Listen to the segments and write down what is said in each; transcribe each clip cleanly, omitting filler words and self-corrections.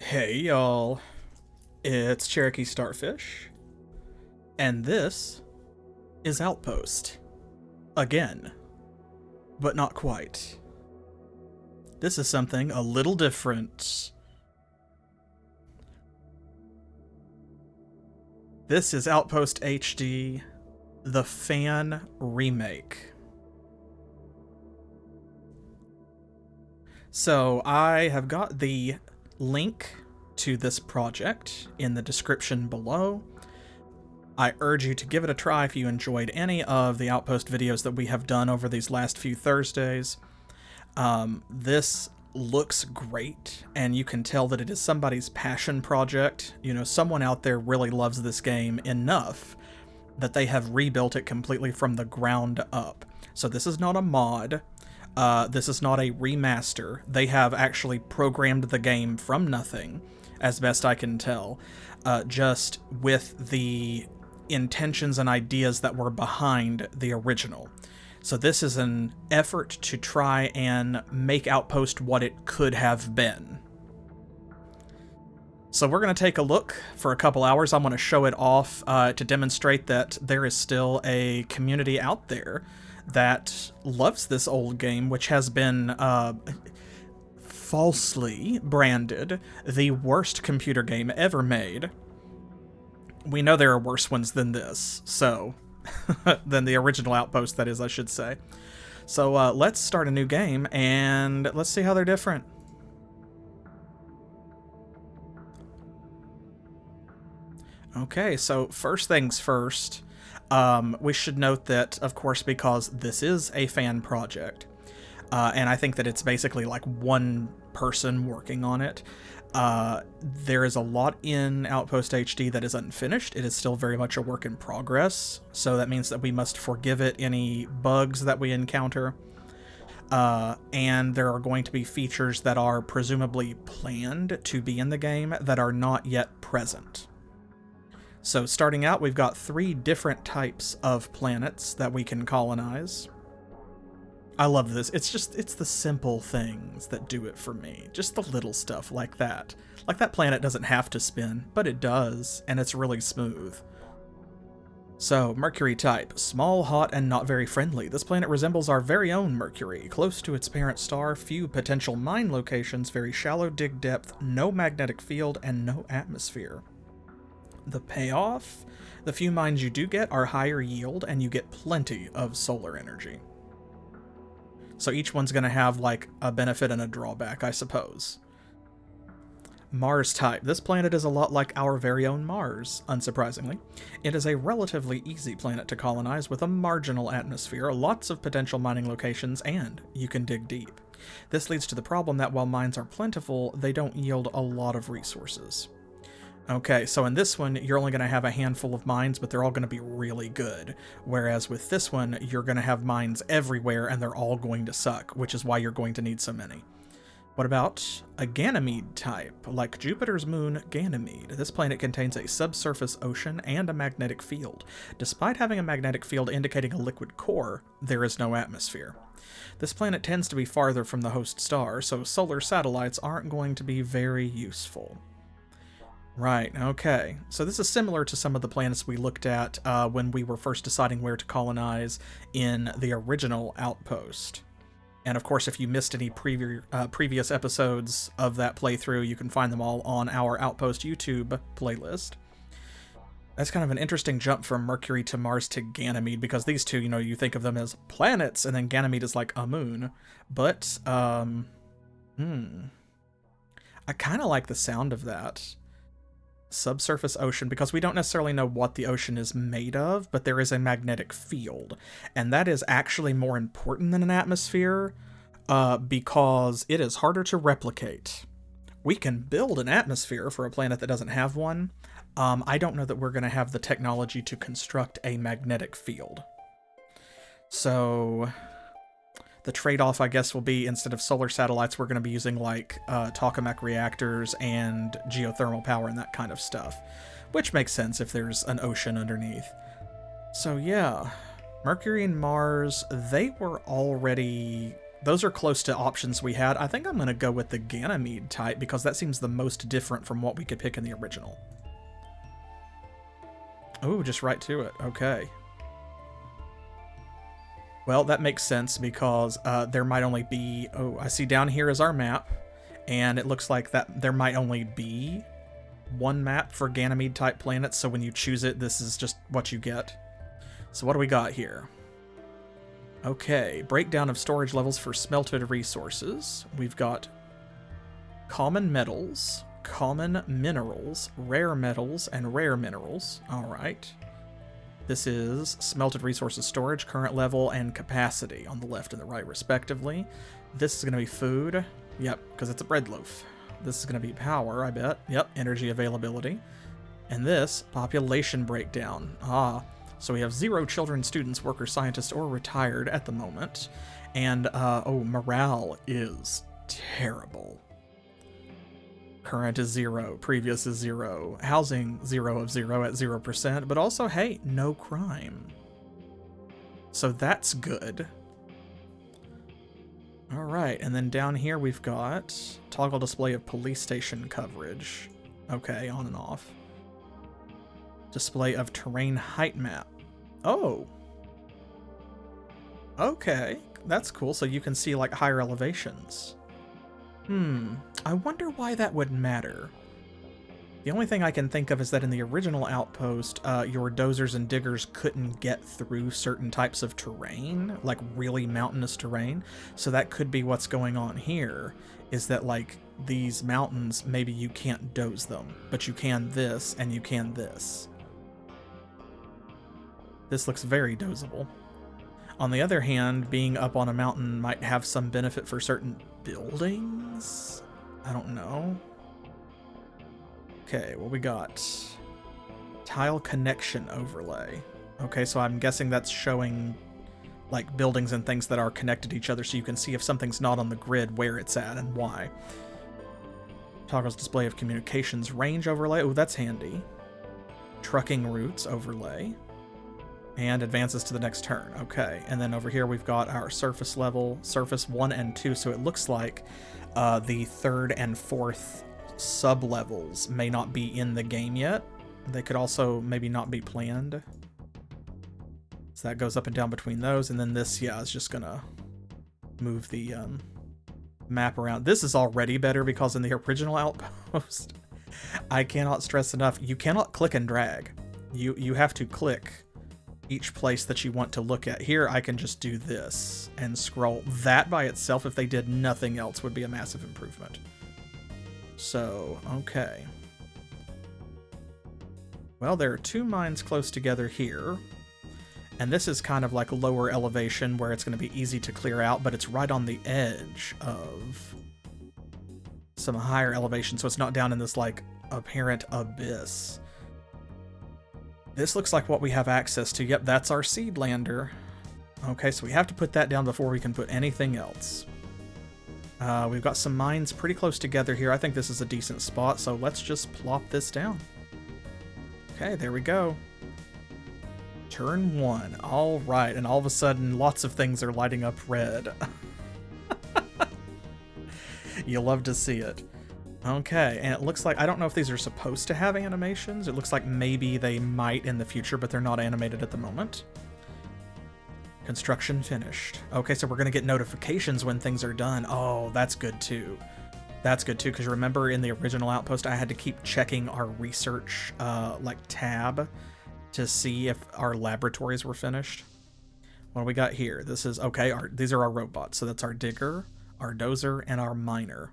Hey y'all, it's CherokeeStarfish, and this is Outpost. Again, but not quite. This is something a little different. This is Outpost HD, the fan remake. So I have got the link to this project in the description below. I urge you to give it a try if you enjoyed any of the Outpost videos that we have done over these last few Thursdays. This looks great, and you can tell that it is somebody's passion project. You know, someone out there really loves this game enough that they have rebuilt it completely from the ground up. So this is not a mod. This is not a remaster. They have actually programmed the game from nothing, as best I can tell, just with the intentions and ideas that were behind the original. So this is an effort to try and make Outpost what it could have been. So we're going to take a look for a couple hours. I'm going to show it off to demonstrate that there is still a community out there that loves this old game, which has been falsely branded the worst computer game ever made. We know there are worse ones than this, so than the original Outpost, that is, I should say. So let's start a new game, and let's see how they're different. Okay, so first things first, we should note that, of course, because this is a fan project, and I think that it's basically like one person working on it, there is a lot in Outpost HD that is unfinished. It is still very much a work in progress, so that means that we must forgive it any bugs that we encounter. And there are going to be features that are presumably planned to be in the game that are not yet present. So starting out, we've got 3 different types of planets that we can colonize. I love this. It's the simple things that do it for me. Just the little stuff like that. Like that planet doesn't have to spin, but it does, and it's really smooth. So, Mercury type. Small, hot, and not very friendly. This planet resembles our very own Mercury. Close to its parent star, few potential mine locations, very shallow dig depth, no magnetic field, and no atmosphere. The payoff? The few mines you do get are higher yield, and you get plenty of solar energy. So each one's going to have like a benefit and a drawback, I suppose. Mars type. This planet is a lot like our very own Mars, unsurprisingly. It is a relatively easy planet to colonize with a marginal atmosphere, lots of potential mining locations, and you can dig deep. This leads to the problem that while mines are plentiful, they don't yield a lot of resources. Okay, so in this one, you're only going to have a handful of mines, but they're all going to be really good. Whereas with this one, you're going to have mines everywhere, and they're all going to suck, which is why you're going to need so many. What about a Ganymede type? Like Jupiter's moon, Ganymede. This planet contains a subsurface ocean and a magnetic field. Despite having a magnetic field indicating a liquid core, there is no atmosphere. This planet tends to be farther from the host star, so solar satellites aren't going to be very useful. Right, okay. So this is similar to some of the planets we looked at when we were first deciding where to colonize in the original Outpost. And of course, if you missed any previous episodes of that playthrough, you can find them all on our Outpost YouTube playlist. That's kind of an interesting jump from Mercury to Mars to Ganymede, because these two, you know, you think of them as planets, and then Ganymede is like a moon. But, I kind of like the sound of that. Subsurface ocean, because we don't necessarily know what the ocean is made of, but there is a magnetic field, and that is actually more important than an atmosphere, because it is harder to replicate. We can build an atmosphere for a planet that doesn't have one. I don't know that we're going to have the technology to construct a magnetic field. So the trade-off, I guess, will be instead of solar satellites, we're going to be using like tokamak reactors and geothermal power and that kind of stuff, which makes sense if there's an ocean underneath. So yeah, Mercury and Mars, they were already those are close to options we had. I think I'm going to go with the Ganymede type because that seems the most different from what we could pick in the original. Oh, just right to it. Okay. Well, that makes sense because there might only be... Oh, I see down here is our map, and it looks like that there might only be one map for Ganymede-type planets, so when you choose it, this is just what you get. So what do we got here? Okay, breakdown of storage levels for smelted resources. We've got common metals, common minerals, rare metals, and rare minerals. All right. This is smelted resources storage, current level, and capacity on the left and the right, respectively. This is going to be food. Yep, because it's a bread loaf. This is going to be power, I bet. Yep, energy availability. And this, population breakdown. Ah, so we have 0 children, students, workers, scientists, or retired at the moment. And, oh, morale is terrible. Current is 0, previous is 0, housing 0 of 0 at 0%, but also, hey, no crime. So that's good. All right, and then down here we've got toggle display of police station coverage. Okay, on and off. Display of terrain height map. Oh. Okay, that's cool, so you can see like higher elevations. I wonder why that would matter. The only thing I can think of is that in the original Outpost, your dozers and diggers couldn't get through certain types of terrain, like really mountainous terrain. So that could be what's going on here, is that like these mountains, maybe you can't doze them, but you can this and you can this. This looks very dozable. On the other hand, being up on a mountain might have some benefit for certain buildings? I don't know. Okay, what we got? Tile connection overlay. Okay, so I'm guessing that's showing like buildings and things that are connected to each other so you can see if something's not on the grid where it's at and why. Toggles display of communications range overlay. Oh, that's handy. Trucking routes overlay. And advances to the next turn. Okay, and then over here we've got our surface level, surface 1 and 2, so it looks like the 3rd and 4th sub-levels may not be in the game yet. They could also maybe not be planned. So that goes up and down between those, and then this, yeah, is just gonna move the map around. This is already better because in the original Outpost, I cannot stress enough, you cannot click and drag. You have to click each place that you want to look at. Here, I can just do this and scroll. That by itself, if they did nothing else, would be a massive improvement. So, okay. Well, there are 2 mines close together here. And this is kind of like a lower elevation where it's going to be easy to clear out, but it's right on the edge of some higher elevation, so it's not down in this like apparent abyss. This looks like what we have access to. Yep, that's our seed lander. Okay, so we have to put that down before we can put anything else. We've got some mines pretty close together here. I think this is a decent spot, so let's just plop this down. Okay, there we go. Turn 1. All right, and all of a sudden, lots of things are lighting up red. You love to see it. Okay, and it looks like, I don't know if these are supposed to have animations. It looks like maybe they might in the future, but they're not animated at the moment. Construction finished. Okay, so we're going to get notifications when things are done. Oh, that's good too. That's good too, because remember in the original Outpost, I had to keep checking our research like tab to see if our laboratories were finished. What do we got here? This is, okay, these are our robots. So that's our digger, our dozer, and our miner.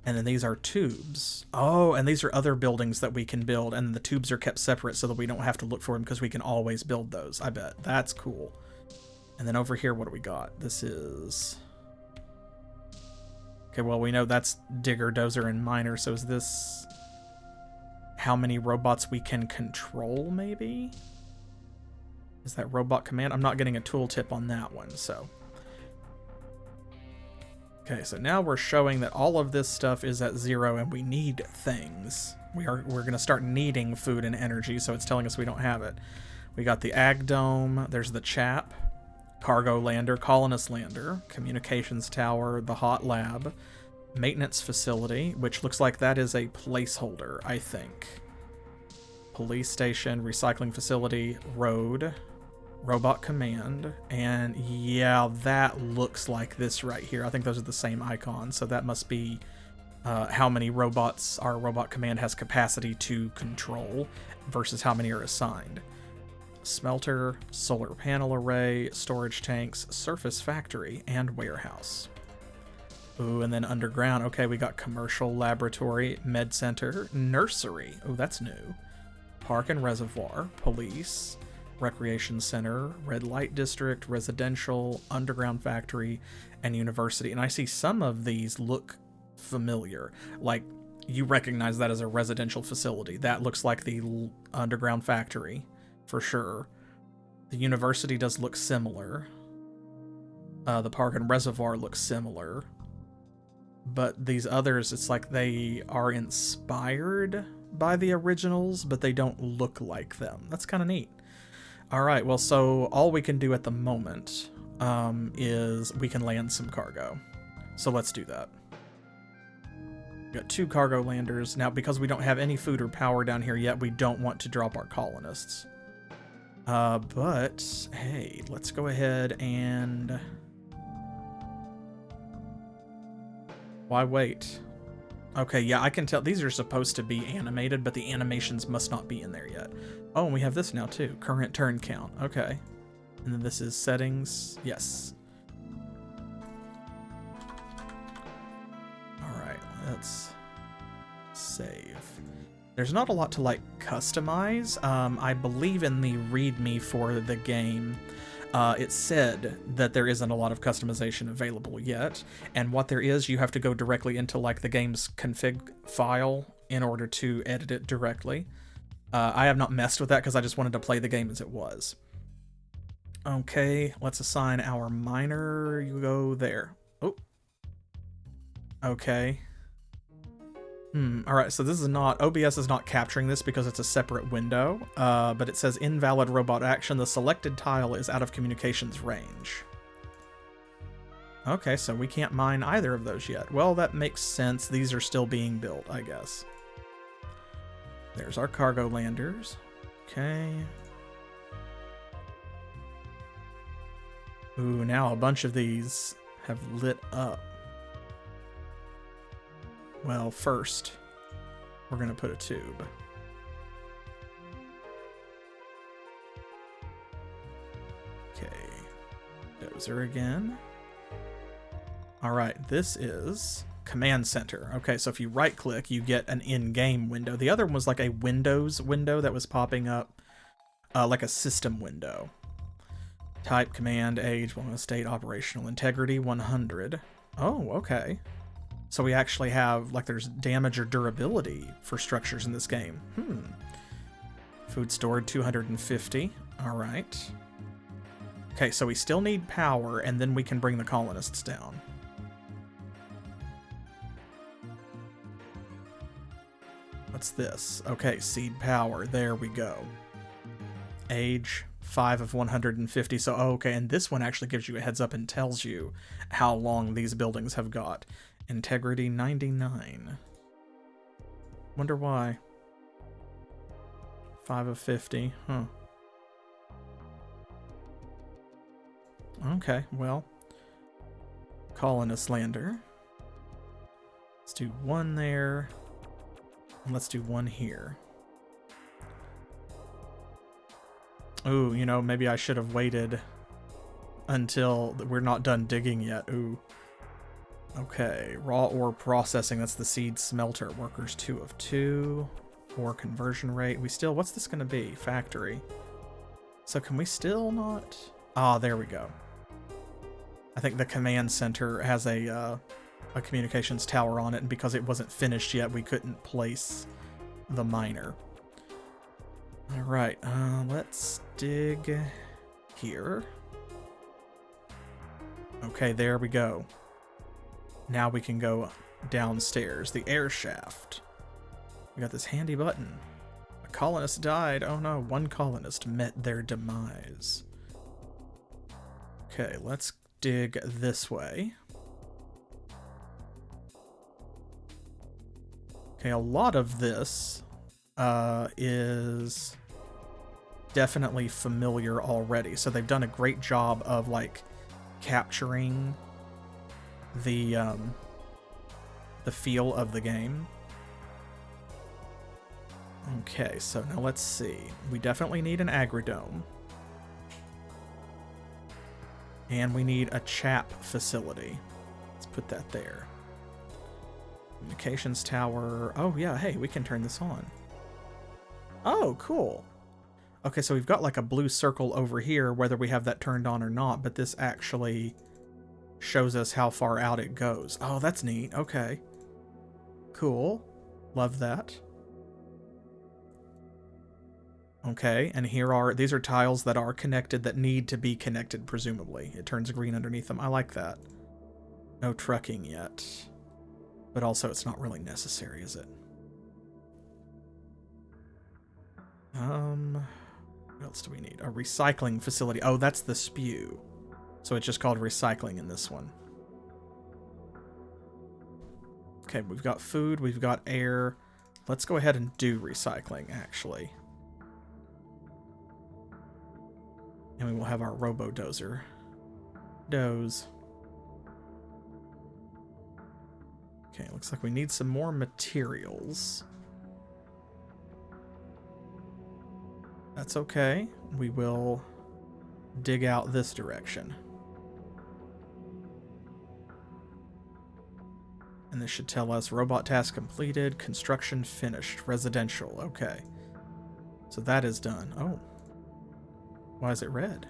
And then these are tubes. Oh, and these are other buildings that we can build, and the tubes are kept separate so that we don't have to look for them because we can always build those, I bet. That's cool. And then over here, what do we got? This is... Okay, well, we know that's digger, dozer, and miner, so is this how many robots we can control, maybe? Is that robot command? I'm not getting a tooltip on that one, so... Okay, so now we're showing that all of this stuff is at 0 and we need things. We're going to start needing food and energy, so it's telling us we don't have it. We got the ag dome, there's the chap, cargo lander, colonist lander, communications tower, the hot lab, maintenance facility, which looks like that is a placeholder, I think. Police station, recycling facility, road, robot command, and yeah, that looks like this right here. I think those are the same icons, so that must be how many robots our robot command has capacity to control versus how many are assigned. Smelter, solar panel array, storage tanks, surface factory, and warehouse. Ooh, and then underground. Okay, we got commercial, laboratory, med center, nursery. Oh, that's new. Park and reservoir, police, recreation center, red light district, residential, underground factory, and university. And I see some of these look familiar. Like, you recognize that as a residential facility. That looks like the underground factory, for sure. The university does look similar. The park and reservoir looks similar. But these others, it's like they are inspired by the originals, but they don't look like them. That's kind of neat. All right, well, so all we can do at the moment is we can land some cargo. So let's do that. We got 2 cargo landers. Now, because we don't have any food or power down here yet, we don't want to drop our colonists. But, hey, let's go ahead and... Why wait? Okay, yeah, I can tell these are supposed to be animated, but the animations must not be in there yet. Oh, and we have this now too. Current turn count. Okay. And then this is settings. Yes. Alright, let's save. There's not a lot to, like, customize. I believe in the README for the game, it said that there isn't a lot of customization available yet, and what there is, you have to go directly into, like, the game's config file in order to edit it directly. I have not messed with that because I just wanted to play the game as it was. Okay, let's assign our miner. You go there. Oh. Okay. Alright, so this is not... OBS is not capturing this because it's a separate window, but it says invalid robot action. The selected tile is out of communications range. Okay, so we can't mine either of those yet. Well, that makes sense. These are still being built, I guess. There's our cargo landers. Okay. Ooh, now a bunch of these have lit up. Well, first, we're going to put a tube. Okay. Dozer again. All right, this is command center. Okay, so if you right click, you get an in-game window. The other one was like a Windows window that was popping up like a system window. Type, command, age, state, operational integrity, 100. Oh, okay. So we actually have, like, there's damage or durability for structures in this game. Food stored, 250. All right. Okay, so we still need power, and then we can bring the colonists down. What's this? Okay, seed power. There we go. Age, 5 of 150. So, okay, and this one actually gives you a heads up and tells you how long these buildings have got. Integrity, 99. Wonder why. 5 of 50. Huh. Okay, well. Colonist lander. Let's do 1 there. And let's do 1 here. Ooh, you know, maybe I should have waited until we're not done digging yet. Ooh. Okay, raw ore processing, that's the seed smelter. Workers 2 of 2. Ore conversion rate. We still, what's this going to be? Factory. So can we still not? Ah, there we go. I think the command center has a communications tower on it, and because it wasn't finished yet, we couldn't place the miner. All right, let's dig here. Okay, there we go. Now we can go downstairs. The air shaft. We got this handy button. A colonist died. Oh no, 1 colonist met their demise. Okay, let's dig this way. Okay, a lot of this is definitely familiar already. So they've done a great job of like capturing the feel of the game. Okay, so now let's see. We definitely need an agrodome. And we need a chap facility. Let's put that there. Communications tower. Oh yeah, hey, we can turn this on. Oh, cool. Okay, so we've got like a blue circle over here, whether we have that turned on or not, but this actually shows us how far out it goes. Oh, that's neat. Okay. Cool. Love that. Okay, and these are tiles that are connected that need to be connected, presumably. It turns green underneath them. I like that. No trucking yet. But also it's not really necessary, is it? What else do we need? A recycling facility. Oh, that's the spew. So it's just called recycling in this one. Okay, we've got food, we've got air. Let's go ahead and do recycling, actually. And we will have our robo-dozer. Doze. Okay, looks like we need some more materials. That's okay. We will dig out this direction. And this should tell us robot task completed, construction finished, residential. Okay. So that is done. Oh. Why is it red?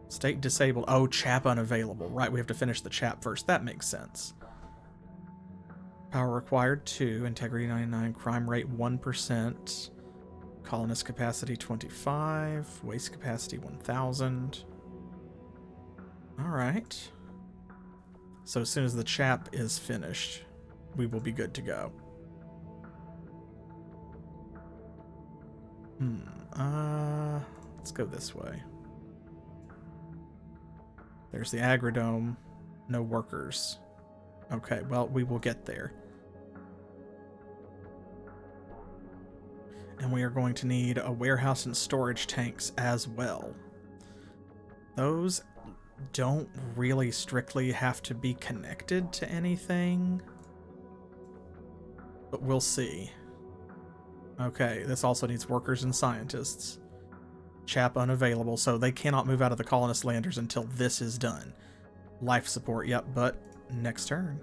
State disabled. Oh, chap unavailable. Right, we have to finish the chap first. That makes sense. Power required 2, integrity 99, crime rate 1%, colonist capacity 25, waste capacity 1000. Alright. So as soon as the chap is finished, we will be good to go. Let's go this way. There's the agrodome. No workers. Okay, well, we will get there. And we are going to need a warehouse and storage tanks as well. Those don't really strictly have to be connected to anything, but we'll see. Okay, this also needs workers and scientists. Chap unavailable, so they cannot move out of the colonist landers until this is done. Life support, yep, but next turn.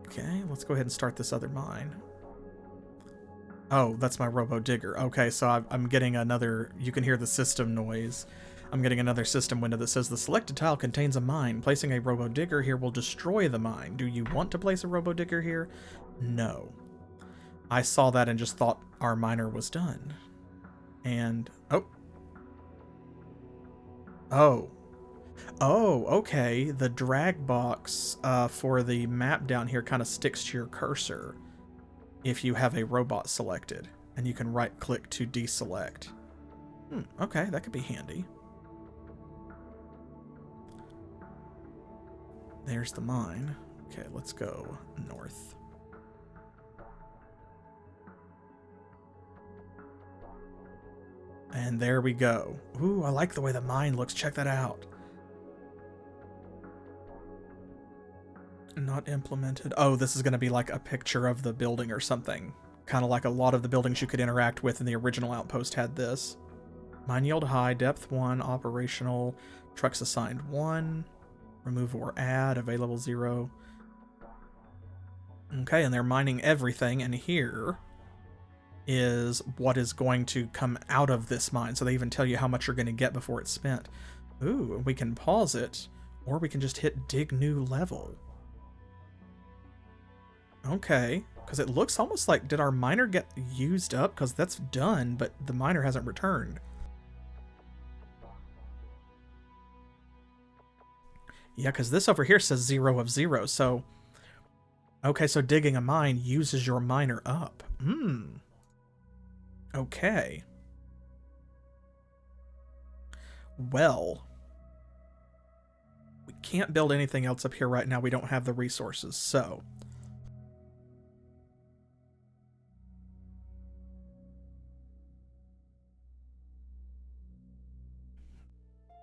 Okay, let's go ahead and start this other mine. Oh, that's my robo digger. Okay, so I'm getting another, you can hear the system noise. I'm getting another system window that says the selected tile contains a mine. Placing a robo digger here will destroy the mine. Do you want to place a robo digger here? No. I saw that and just thought our miner was done. And, oh, okay. The drag box for the map down here kind of sticks to your cursor if you have a robot selected, and you can right click to deselect. Okay, that could be handy. There's the mine. Okay, let's go north. And there we go. Ooh, I like the way the mine looks. Check that out. Not implemented. Oh, this is going to be like a picture of the building or something. Kind of like a lot of the buildings you could interact with in the original Outpost had this. Mine yield high, depth 1, operational, trucks assigned 1, remove or add, available 0. Okay, and they're mining everything, and here is what is going to come out of this mine. So they even tell you how much you're going to get before it's spent. Ooh, we can pause it, or we can just hit dig new level. Okay, because it looks almost like, did our miner get used up? Because that's done, but the miner hasn't returned. Yeah, because this over here says 0 of 0, so... Okay, so digging a mine uses your miner up. Okay. Well, we can't build anything else up here right now. We don't have the resources, so...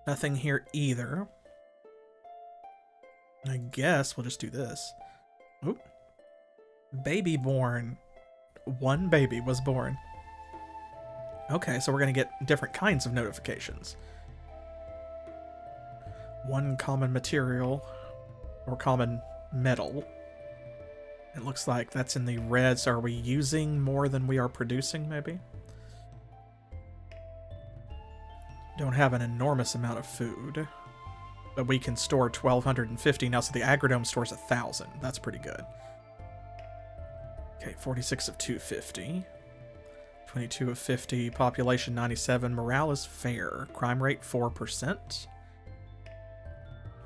Nothing here either. I guess we'll just do this. Oop. Baby born. One baby was born. Okay, so we're going to get different kinds of notifications. One common material, or common metal. It looks like that's in the red, so are we using more than we are producing, maybe? Don't have an enormous amount of food, but we can store 1,250 now, so the agrodome stores 1,000. That's pretty good. Okay, 46 of 250. 22 of 50. Population 97. Morale is fair. Crime rate 4%.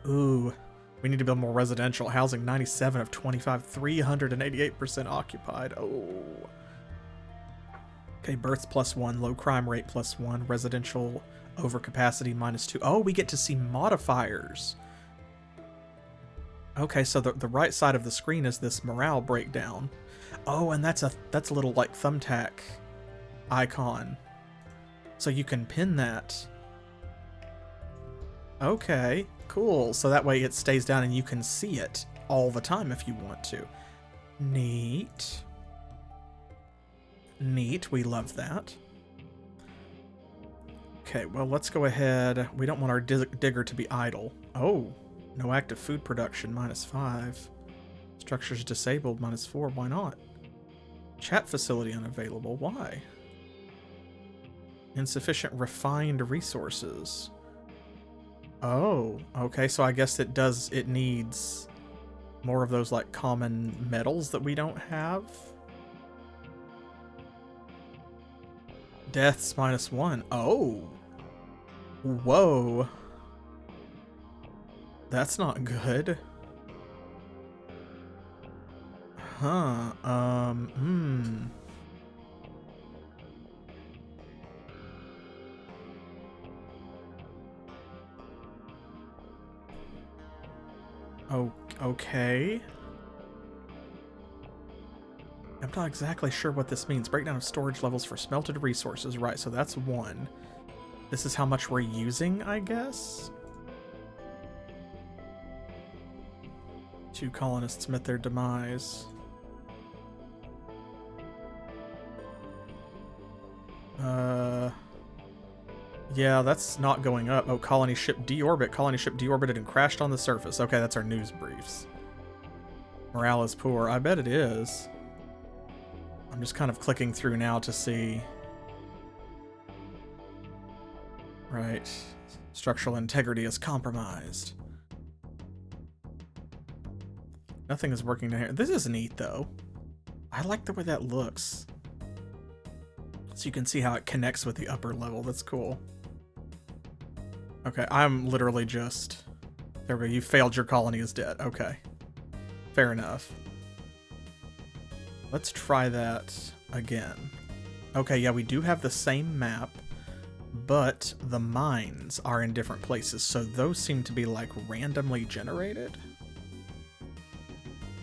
Ooh, we need to build more residential housing. 97 of 25. 388% occupied. Oh. Okay, births +1. Low crime rate +1. Residential overcapacity -2. Oh, we get to see modifiers. Okay, so the right side of the screen is this morale breakdown. Oh, and that's a little like thumbtack icon. So you can pin that. Okay, cool. So that way it stays down and you can see it all the time if you want to. Neat. Neat, we love that. Okay, well, let's go ahead. We don't want our digger to be idle. Oh, no active food production, -5. Structures disabled, -4. Why not? Chat facility unavailable. Why? Insufficient refined resources. Oh, okay, so I guess it needs more of those like common metals that we don't have. Deaths -1. Oh. Whoa. That's not good. Huh. Oh, okay. I'm not exactly sure what this means. Breakdown of storage levels for smelted resources. Right, so that's 1. This is how much we're using, I guess? 2 colonists met their demise. Yeah, that's not going up. Oh, colony ship deorbit. Colony ship deorbited and crashed on the surface. Okay, that's our news briefs. Morale is poor. I bet it is. I'm just kind of clicking through now to see. Right. Structural integrity is compromised. Nothing is working down here. This is neat, though. I like the way that looks. So you can see how it connects with the upper level. That's cool. Okay, I'm literally just... There we go. You failed. Your colony is dead. Okay. Fair enough. Let's try that again. Okay, yeah, we do have the same map, but the mines are in different places, so those seem to be, like, randomly generated?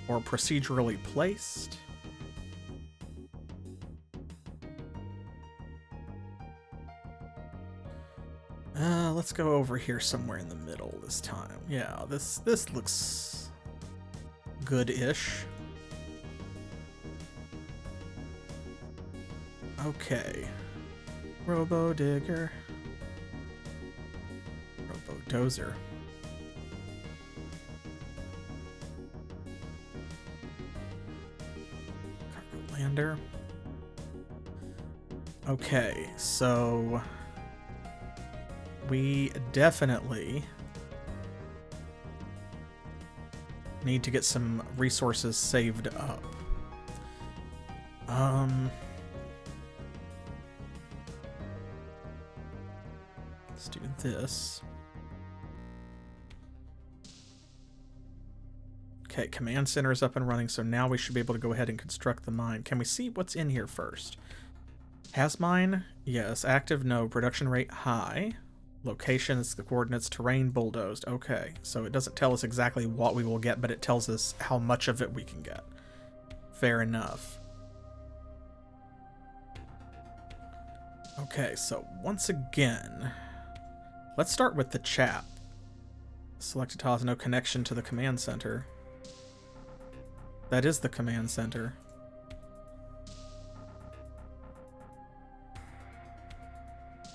Or procedurally placed? Let's go over here somewhere in the middle this time. Yeah, this looks good-ish. Okay. Robo-digger. Robo-dozer. Cargo lander. Okay, so... we definitely need to get some resources saved up. Let's do this. Okay, command center is up and running, so now we should be able to go ahead and construct the mine. Can we see what's in here first? Has mine? Yes. Active? No. Production rate? High. Location is the coordinates, terrain bulldozed. Okay, so it doesn't tell us exactly what we will get, but it tells us how much of it we can get. Fair enough. Okay, so once again, let's start with the chat. Selected tile has no connection to the command center. That is the command center.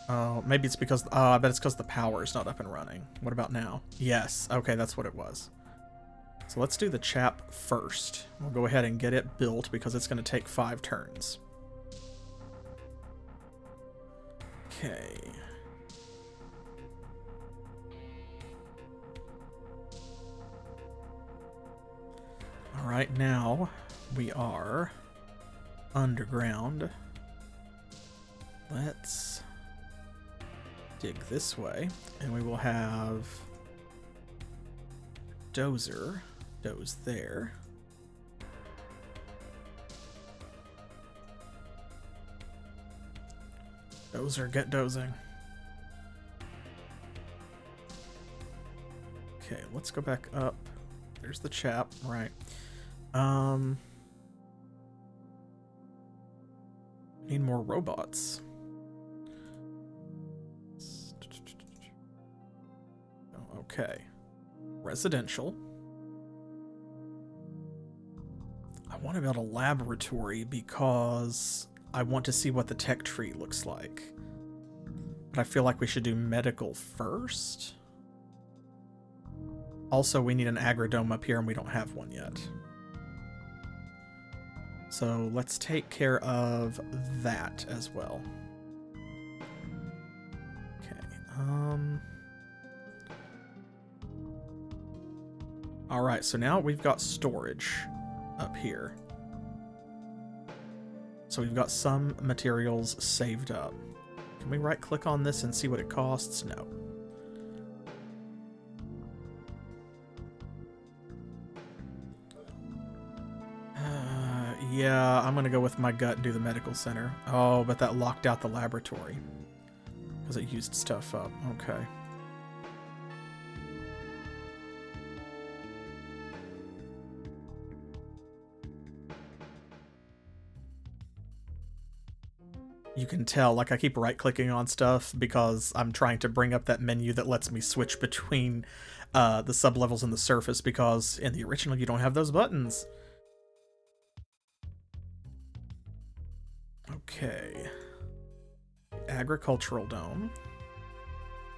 Oh, maybe it's because, I bet it's because the power is not up and running. What about now? Yes, okay, that's what it was. So let's do the chap first. We'll go ahead and get it built because it's going to take 5 turns. Okay. All right, now we are underground. Let's dig this way, and we will have dozer doze there. Dozer, get dozing. Okay, let's go back up. There's the chap, right. Need more robots. Okay. Residential. I want to build a laboratory because I want to see what the tech tree looks like. But I feel like we should do medical first. Also, we need an agrodome up here and we don't have one yet. So let's take care of that as well. Okay. All right, so now we've got storage up here. So we've got some materials saved up. Can we right click on this and see what it costs? No. Yeah, I'm gonna go with my gut and do the medical center. Oh, but that locked out the laboratory because it used stuff up. Okay. You can tell, like, I keep right-clicking on stuff because I'm trying to bring up that menu that lets me switch between the sublevels and the surface, because in the original you don't have those buttons. Okay. Agricultural dome.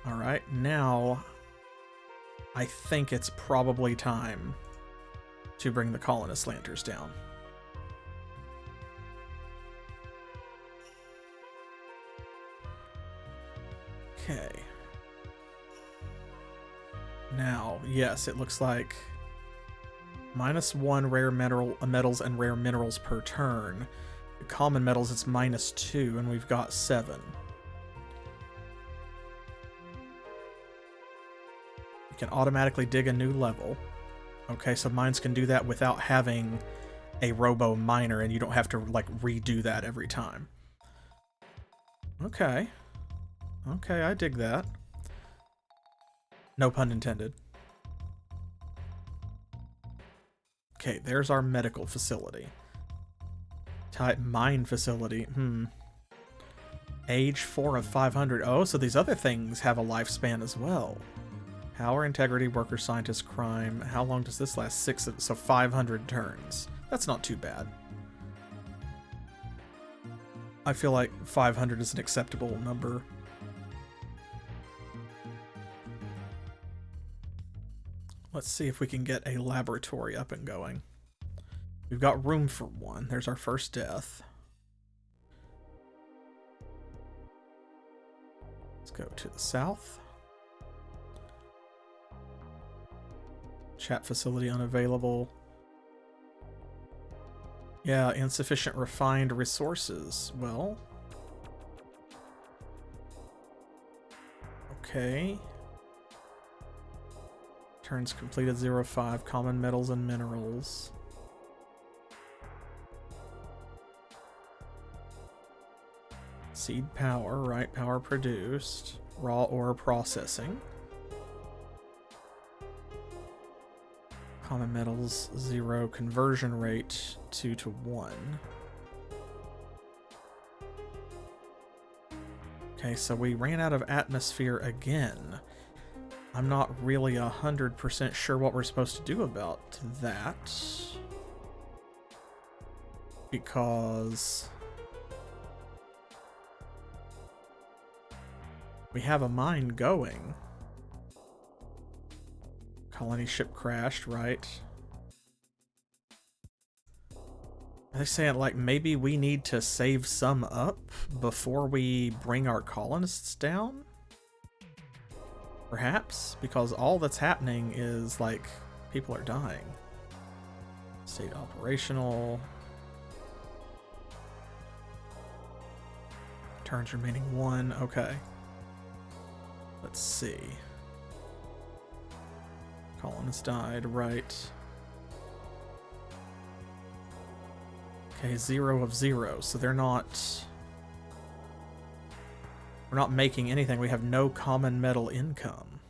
Alright, now I think it's probably time to bring the colonist lanterns down. Okay. Now, yes, it looks like -1 rare metals and rare minerals per turn. The common metals, it's -2, and we've got 7. You can automatically dig a new level. Okay, so mines can do that without having a robo miner, and you don't have to, like, redo that every time. Okay. Okay, I dig that. No pun intended. Okay, there's our medical facility. Type mine facility. Age 4 of 500. Oh, so these other things have a lifespan as well. Power, integrity, worker, scientist, crime. How long does this last? 6 of, so 500 turns. That's not too bad. I feel like 500 is an acceptable number. Let's see if we can get a laboratory up and going. We've got room for one. There's our first death. Let's go to the south. Chat facility unavailable. Yeah, insufficient refined resources. Well. Okay. Turns completed 0-5. Common metals and minerals. Seed power, right? Power produced. Raw ore processing. Common metals 0. Conversion rate 2 to 1. Okay, so we ran out of atmosphere again. I'm not really 100% sure what we're supposed to do about that. Because we have a mine going. Colony ship crashed, right? Are they saying, like, maybe we need to save some up before we bring our colonists down? Perhaps? Because all that's happening is, like, people are dying. State operational. Turns remaining 1. Okay. Let's see. Colonists died, right. Okay, 0 of 0. So they're not... We're not making anything. We have no common metal income.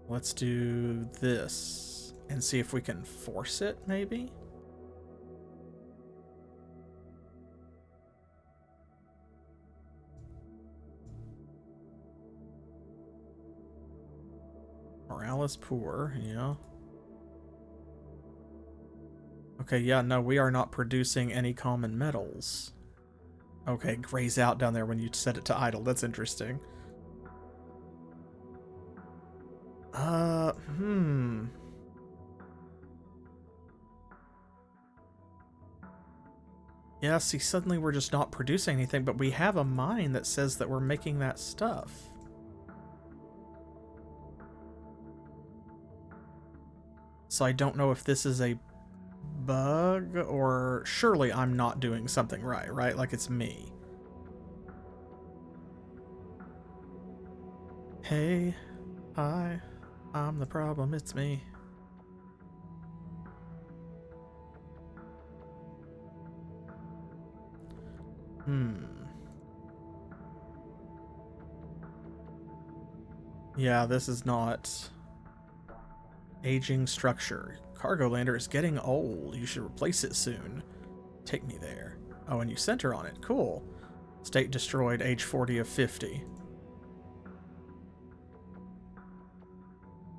Let's do this and see if we can force it, maybe? Morale is poor, yeah. Okay, yeah, no, we are not producing any common metals. Okay, grays out down there when you set it to idle. That's interesting. Yeah, see, suddenly we're just not producing anything, but we have a mine that says that we're making that stuff. So I don't know if this is a bug, or surely I'm not doing something right, right? Like it's me. Hey, hi, I'm the problem, it's me. Yeah, this is not... Aging structure. Cargo lander is getting old. You should replace it soon. Take me there. Oh, and you center on it. Cool. State destroyed, age 40 of 50.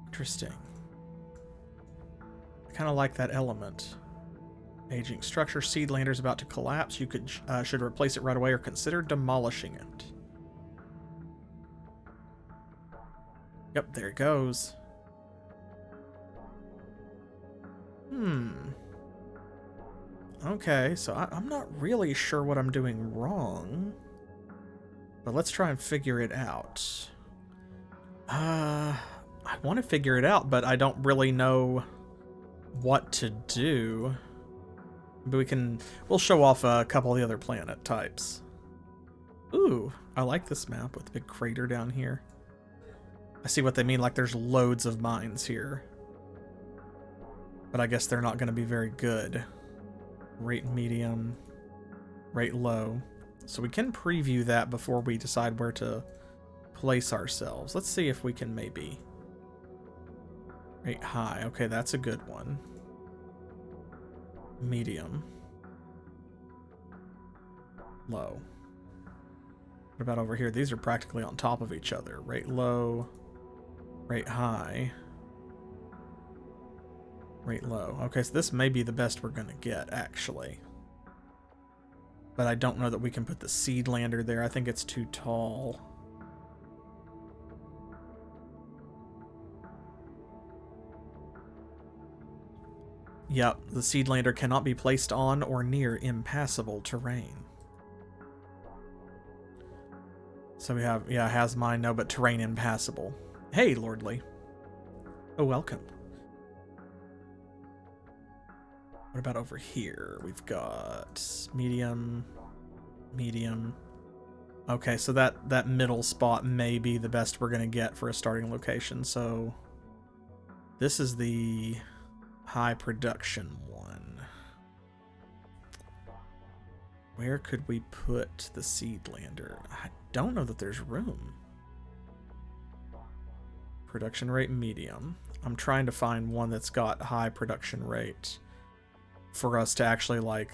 Interesting. I kind of like that element. Aging structure. Seed lander's about to collapse. You should replace it right away or consider demolishing it. Yep, there it goes. Okay, so I'm not really sure what I'm doing wrong. But let's try and figure it out. I want to figure it out, but I don't really know what to do. But we'll show off a couple of the other planet types. Ooh, I like this map with the big crater down here. I see what they mean, like there's loads of mines here. But I guess they're not going to be very good. Rate medium, rate low. So we can preview that before we decide where to place ourselves. Let's see if we can maybe... Rate high. Okay, that's a good one. Medium. Low. What about over here? These are practically on top of each other. Rate low. Rate high. Rate low. Okay, so this may be the best we're going to get, actually. But I don't know that we can put the seed lander there. I think it's too tall. Yep, the seed lander cannot be placed on or near impassable terrain. So we have, yeah, has mine, no, but terrain impassable. Hey, Lordly. Oh, welcome. What about over here? We've got medium, medium. Okay, so that middle spot may be the best we're going to get for a starting location. So this is the high production one. Where could we put the Seedlander? I don't know that there's room. Production rate medium. I'm trying to find one that's got high production rate for us to actually like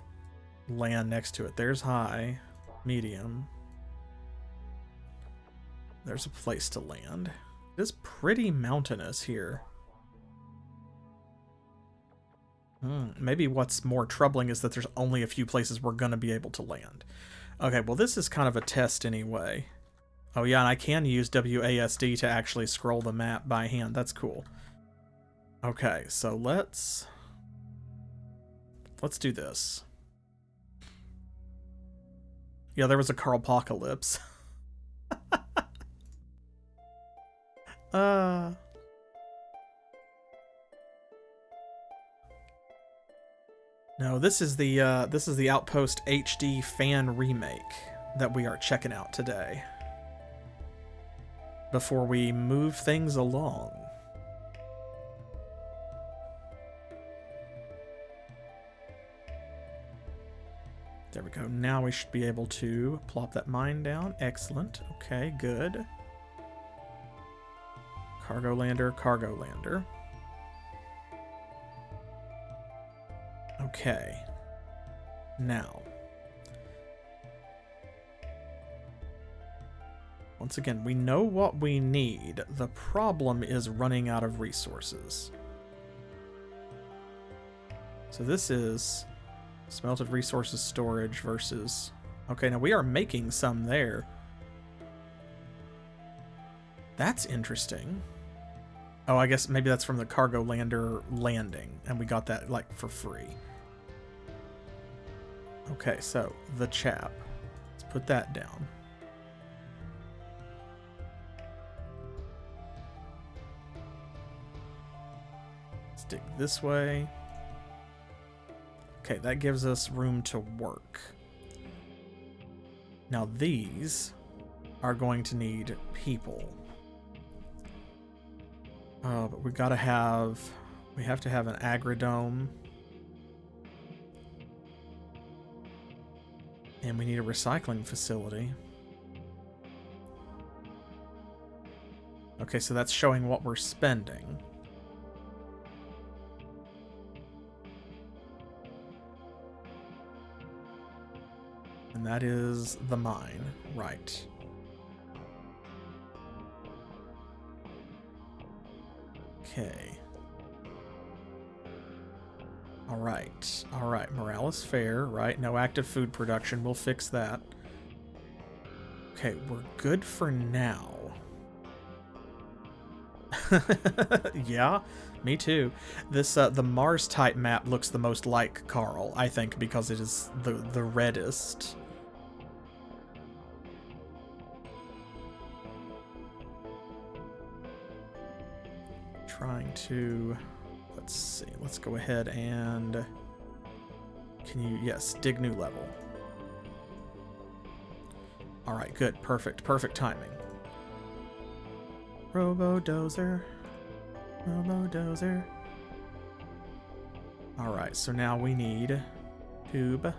land next to it. There's high, medium. There's a place to land. It is pretty mountainous here. Maybe what's more troubling is that there's only a few places we're going to be able to land. Okay, well this is kind of a test anyway. Oh yeah, and I can use WASD to actually scroll the map by hand. That's cool. Okay, so let's do this. Yeah, there was a Carlpocalypse. No, this is the Outpost HD fan remake that we are checking out today. Before we move things along. There we go. Now we should be able to plop that mine down. Excellent. Okay, good. Cargo lander, cargo lander. Okay. Now. Once again, we know what we need. The problem is running out of resources. So this is smelted resources storage versus... Okay, now we are making some there. That's interesting. Oh, I guess maybe that's from the cargo lander landing, and we got that, like, for free. Okay, so, the chap. Let's put that down. Let's dig this way. Okay, that gives us room to work. Now these are going to need people. But we have to have an agrodome. And we need a recycling facility. Okay, so that's showing what we're spending. And that is the mine, right. Okay. Alright, morale is fair, right? No active food production, we'll fix that. Okay, we're good for now. Yeah, me too. This the Mars type map looks the most like Carl, I think, because it is the reddest. Trying to, let's see, let's go ahead and, can you, yes, dig new level. All right, good, perfect timing. Robo-dozer. All right, so now we need tube.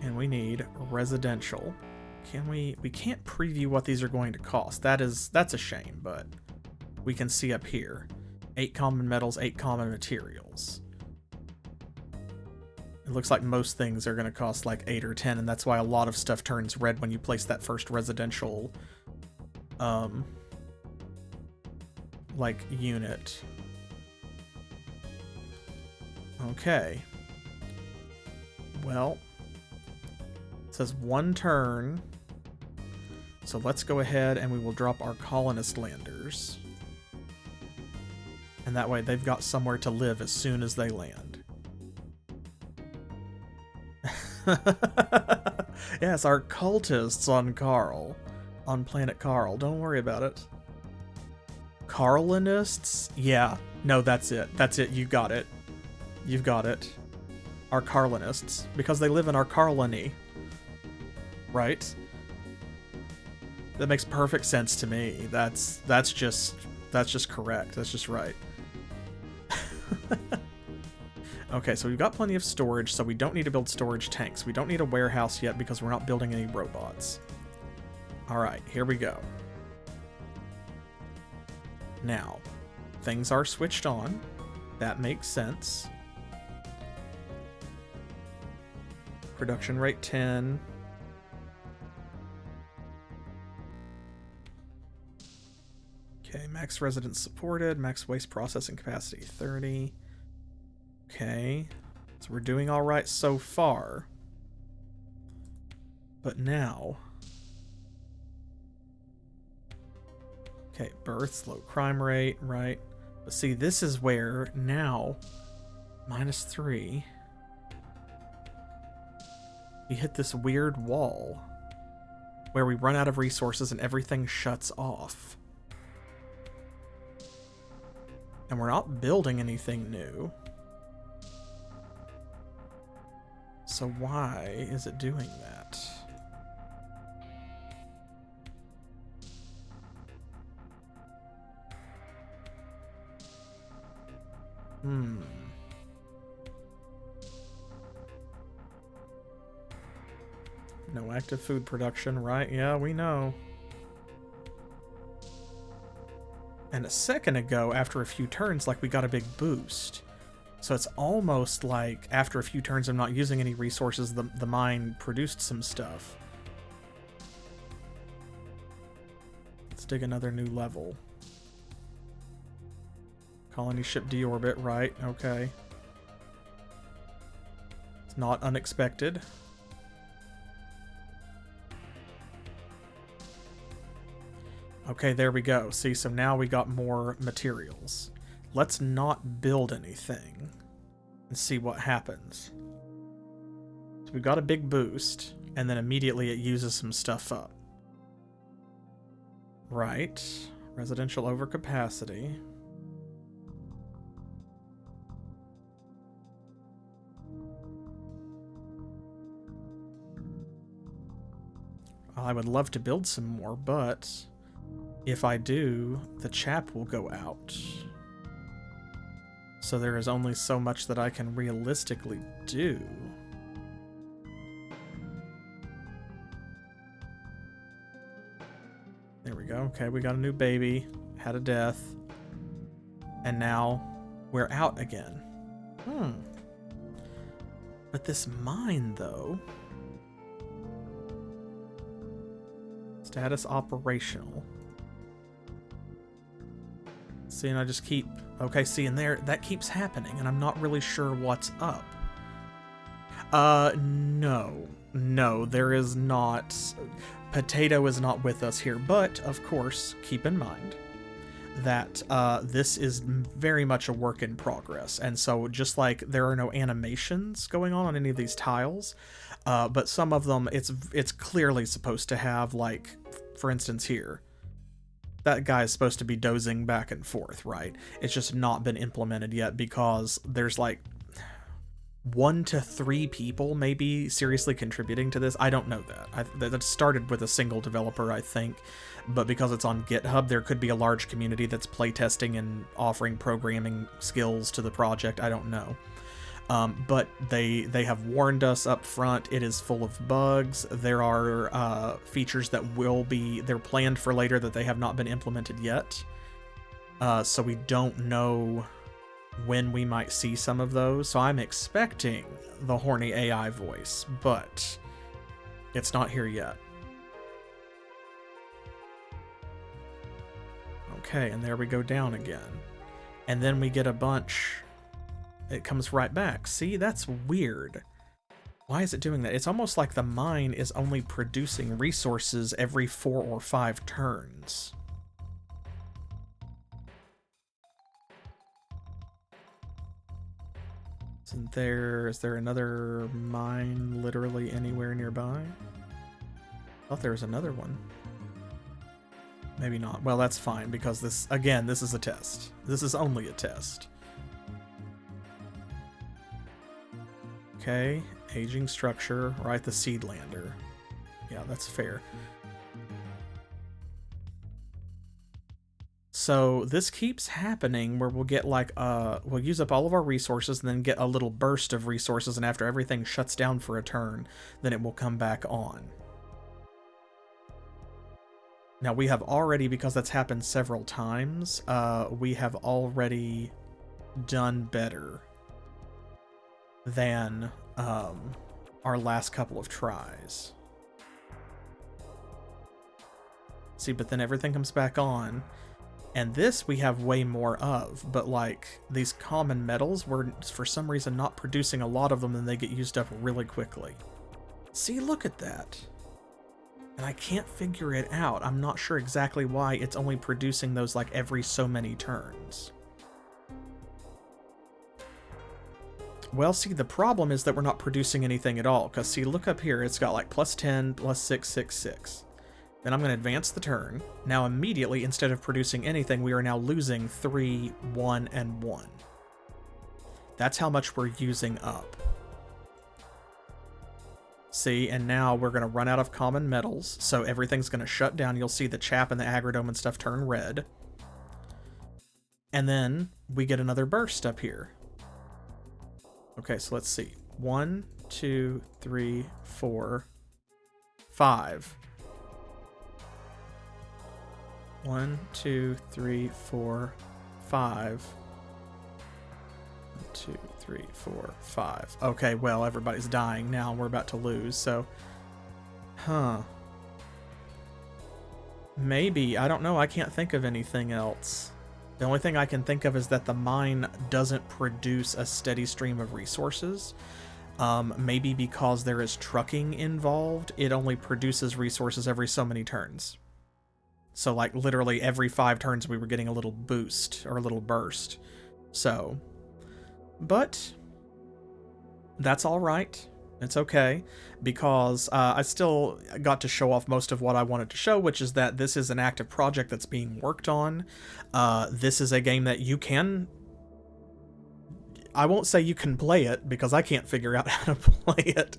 And we need residential. We can't preview what these are going to cost. That's a shame, but we can see up here. 8 common metals, 8 common materials. It looks like most things are going to cost like 8 or 10, and that's why a lot of stuff turns red when you place that first residential like unit. Okay. Well, it says 1 turn. So let's go ahead and we will drop our colonist landers. And that way they've got somewhere to live as soon as they land. Yes, our cultists on Carl. On planet Carl. Don't worry about it. Carlonists? Yeah. No, that's it. That's it. You got it. You've got it. Our Carlonists. Because they live in our Carlony. Right? That makes perfect sense to me. That's just That's just correct. That's just right. Okay, so we've got plenty of storage, so we don't need to build storage tanks. We don't need a warehouse yet because we're not building any robots. Alright, here we go. Now, things are switched on. That makes sense. Production rate 10. Okay, max residence supported, max waste processing capacity 30. Okay, so we're doing all right so far. But now... Okay, births, low crime rate, right? But see, this is where now, -3, we hit this weird wall where we run out of resources and everything shuts off. And we're not building anything new. So why is it doing that? No active food production, right? Yeah, we know. And a second ago, after a few turns, like, we got a big boost. So it's almost like after a few turns of not using any resources, the mine produced some stuff. Let's dig another new level. Colony ship deorbit, right? Okay. It's not unexpected. Okay, there we go. See, so now we got more materials. Let's not build anything and see what happens. So we got a big boost, and then immediately it uses some stuff up. Right. Residential overcapacity. I would love to build some more, but if I do, the chap will go out. So there is only so much that I can realistically do. There we go. Okay, we got a new baby, had a death, and now we're out again. But this mine, though... Status operational. See, and I just keep... Okay, see, and there, that keeps happening, and I'm not really sure what's up. No. No, there is not... Potato is not with us here, but, of course, keep in mind that this is very much a work in progress, and so just like there are no animations going on any of these tiles, but some of them, it's clearly supposed to have, like, for instance here, that guy is supposed to be dozing back and forth, right? It's just not been implemented yet because there's like 1 to 3 people maybe seriously contributing to this. I don't know that. That started with a single developer, I think, but because it's on GitHub, there could be a large community that's playtesting and offering programming skills to the project. I don't know. But they have warned us up front. It is full of bugs. There are features that they're planned for later that they have not been implemented yet. So we don't know when we might see some of those. So I'm expecting the horny AI voice, but it's not here yet. Okay, and there we go down again. And then we get a bunch... It comes right back. See, that's weird. Why is it doing that? It's almost like the mine is only producing resources every 4 or 5 turns. Is there another mine literally anywhere nearby? I thought there was another one. Maybe not. Well, that's fine, because this is a test. This is only a test. Okay, aging structure, right, the Seedlander. Yeah, that's fair. So this keeps happening where we'll get like, we'll use up all of our resources and then get a little burst of resources, and after everything shuts down for a turn, then it will come back on. Now we have already, because that's happened several times, we have already done better than our last couple of tries. See, but then everything comes back on, and this we have way more of, but like these common metals, we're for some reason not producing a lot of them, and they get used up really quickly. See, look at that. And I can't figure it out. I'm not sure exactly why it's only producing those like every so many turns. Well, see, the problem is that we're not producing anything at all, because see, look up here, it's got like +10, +6, 6, 6. Then I'm going to advance the turn. Now immediately, instead of producing anything, we are now losing 3, 1, and 1. That's how much we're using up. See, and now we're going to run out of common metals, so everything's going to shut down. You'll see the chap and the agrodome and stuff turn red. And then we get another burst up here. Okay, so let's see. 1, 2, 3, 4, 5. 1, 2, 3, 4, 5. 1, 2, 3, 4, 5. Okay, well, everybody's dying now. We're about to lose, so... Maybe. I don't know. I can't think of anything else. The only thing I can think of is that the mine doesn't produce a steady stream of resources. Maybe because there is trucking involved, it only produces resources every so many turns. So, like, literally every 5 turns we were getting a little boost, or a little burst. So, but that's alright. It's okay, because I still got to show off most of what I wanted to show, which is that this is an active project that's being worked on. This is a game that you can... I won't say you can play it, because I can't figure out how to play it.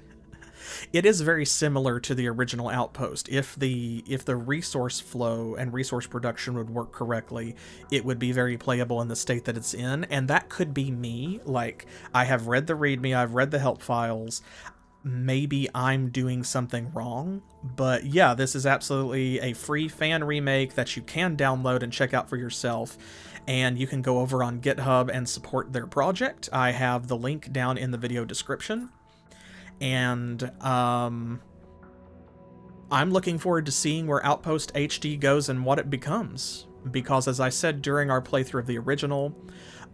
It is very similar to the original Outpost. If the resource flow and resource production would work correctly, it would be very playable in the state that it's in, and that could be me. Like, I have read the README, I've read the help files. Maybe I'm doing something wrong, but yeah, this is absolutely a free fan remake that you can download and check out for yourself. And you can go over on GitHub and support their project. I have the link down in the video description. And I'm looking forward to seeing where Outpost HD goes and what it becomes. Because as I said during our playthrough of the original,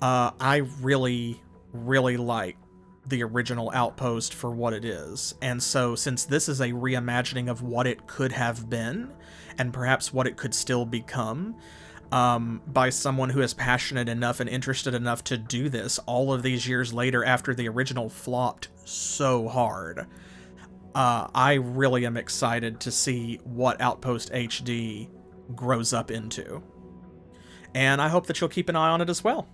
I really, really like the original Outpost for what it is. And so since this is a reimagining of what it could have been, and perhaps what it could still become, by someone who is passionate enough and interested enough to do this all of these years later after the original flopped so hard. I really am excited to see what Outpost HD grows up into. And I hope that you'll keep an eye on it as well.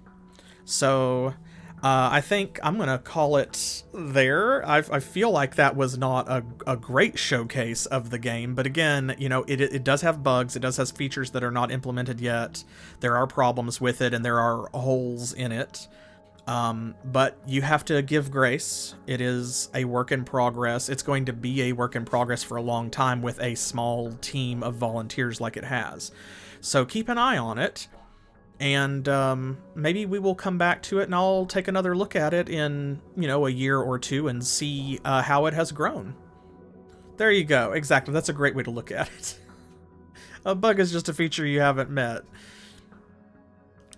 So, I think I'm going to call it there. I feel like that was not a great showcase of the game, but again, you know, it does have bugs, it does have features that are not implemented yet, there are problems with it, and there are holes in it. But you have to give grace. It is a work in progress. It's going to be a work in progress for a long time with a small team of volunteers like it has. So keep an eye on it. And maybe we will come back to it and I'll take another look at it in, you know, a year or two and see how it has grown. There you go. Exactly. That's a great way to look at it. A bug is just a feature you haven't met.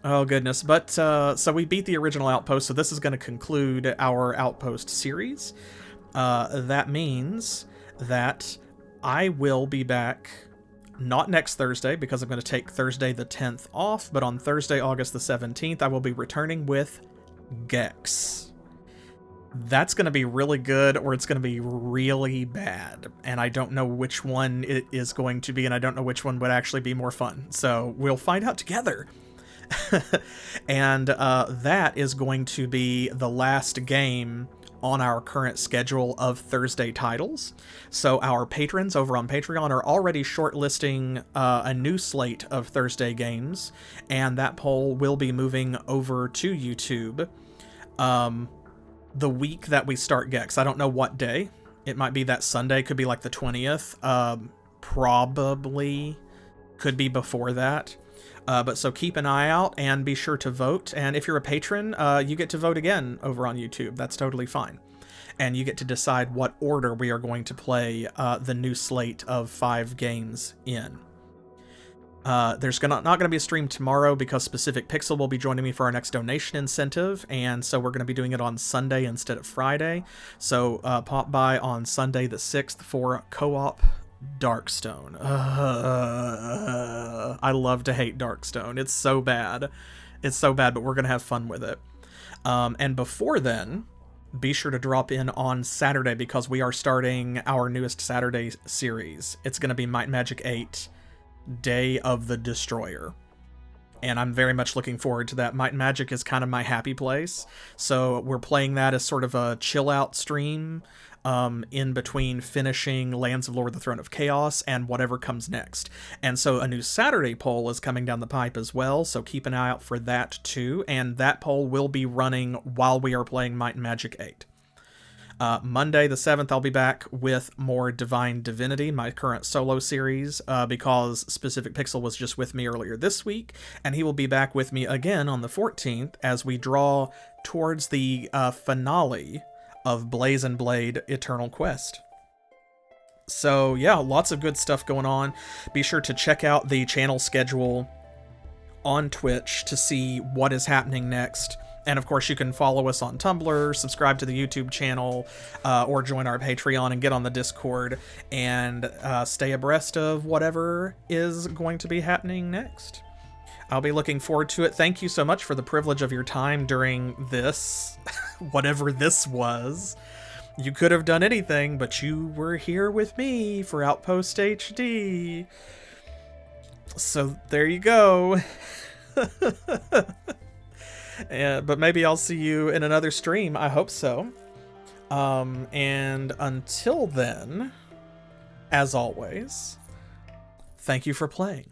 Oh, goodness. But, so we beat the original Outpost, so this is going to conclude our Outpost series. That means that I will be back... not next Thursday, because I'm going to take Thursday the 10th off, but on Thursday, August the 17th, I will be returning with Gex. That's going to be really good, or it's going to be really bad, and I don't know which one it is going to be, and I don't know which one would actually be more fun, so we'll find out together. And that is going to be the last game on our current schedule of Thursday titles. So our patrons over on Patreon are already shortlisting a new slate of Thursday games, and that poll will be moving over to YouTube the week that we start Gex. I don't know what day. It might be that Sunday, could be like the 20th. Probably could be before that. But so keep an eye out and be sure to vote. And if you're a patron, you get to vote again over on YouTube. That's totally fine. And you get to decide what order we are going to play the new slate of 5 games in. There's not going to be a stream tomorrow because Specific Pixel will be joining me for our next donation incentive, and so we're going to be doing it on Sunday instead of Friday. So pop by on Sunday the 6th for co-op Darkstone. I love to hate Darkstone. It's so bad. It's so bad, but we're going to have fun with it. And before then, be sure to drop in on Saturday because we are starting our newest Saturday series. It's going to be Might and Magic 8 Day of the Destroyer. And I'm very much looking forward to that. Might and Magic is kind of my happy place. So we're playing that as sort of a chill out stream in between finishing Lands of Lord of the Throne of Chaos and whatever comes next. And so a new Saturday poll is coming down the pipe as well, so keep an eye out for that too. And that poll will be running while we are playing Might and Magic 8. Monday the 7th, I'll be back with more Divine Divinity, my current solo series, because Specific Pixel was just with me earlier this week, and he will be back with me again on the 14th as we draw towards the finale of Blaze and Blade Eternal Quest. So yeah, lots of good stuff going on. Be sure to check out the channel schedule on Twitch to see what is happening next. And of course, you can follow us on Tumblr, subscribe to the YouTube channel, or join our Patreon and get on the Discord and stay abreast of whatever is going to be happening next. I'll be looking forward to it. Thank you so much for the privilege of your time during this, whatever this was. You could have done anything, but you were here with me for Outpost HD. So there you go. But maybe I'll see you in another stream. I hope so. And until then, as always, thank you for playing.